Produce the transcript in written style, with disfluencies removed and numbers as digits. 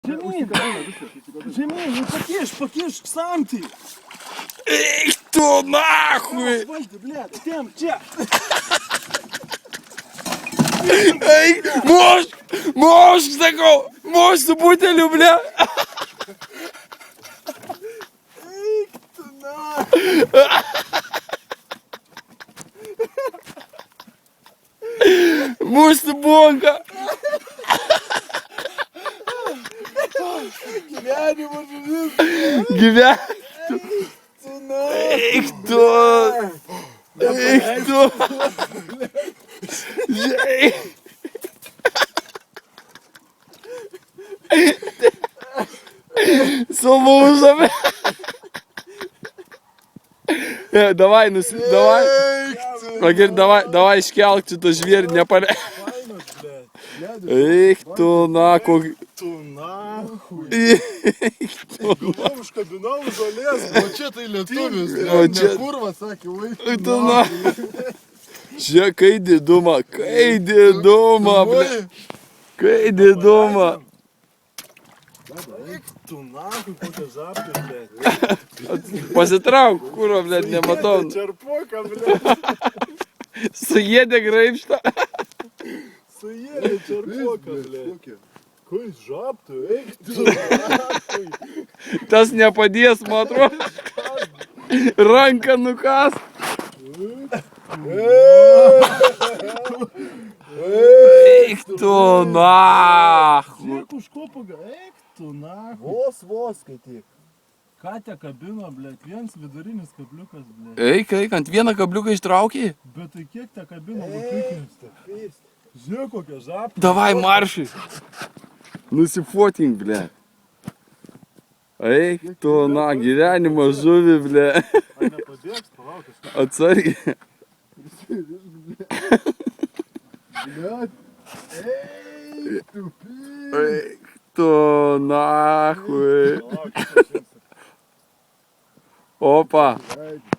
Žemyn, nu pakišk samtį. Eik tu nahui! Valdi, blėt, tiem, čia. Eik, mušk, sakau, mušk su buteliu, ble. Eik tu nahui. Mušk su bonka. Gyvenimo žuvis. Tu nahui. Eik tu. Eik tu. Sulūžame. Davai, davai. Agir, davai iškelk šitą žvėrį, nepale. Eik tu nako. Tu nahui. Eik tu. Galvom užkabinau žolės, o čia tai lietuvis. O čia- Ne kurva, sakė, Oi tu nahui. Čia kai diduma, ble. Kai diduma. Eik tu nahui, kokia žapė, blėt. Pasitrauk, kuro, ble, nematau. Čerpoka, blėt. Suėdė graibštą. Suėdė čerpoka, blėt. Kai žaptų, eik tu nahui. Tas nepadės, man atrodo. Ranką nukas. Eik tu nahui. Žiūrėk už kopaga, eik tu nahui. Vos skaityk. Ką te kabino, blėt, viens vidurinis kabliukas, blėt. Eik, ant vieną kabliuką ištraukė. Bet tai kiek te kabino bukinis? Žiūrėk kokia žapė. Davai maršai. Nusifotink, ble. Eik tu, gyvenimo žuvi, ble. Ar nepadėks, palauk, kažkaip. Atsargiai. Blėt. Eik tu py. Eik tu nahui. Palauk, aš Opa. Eik.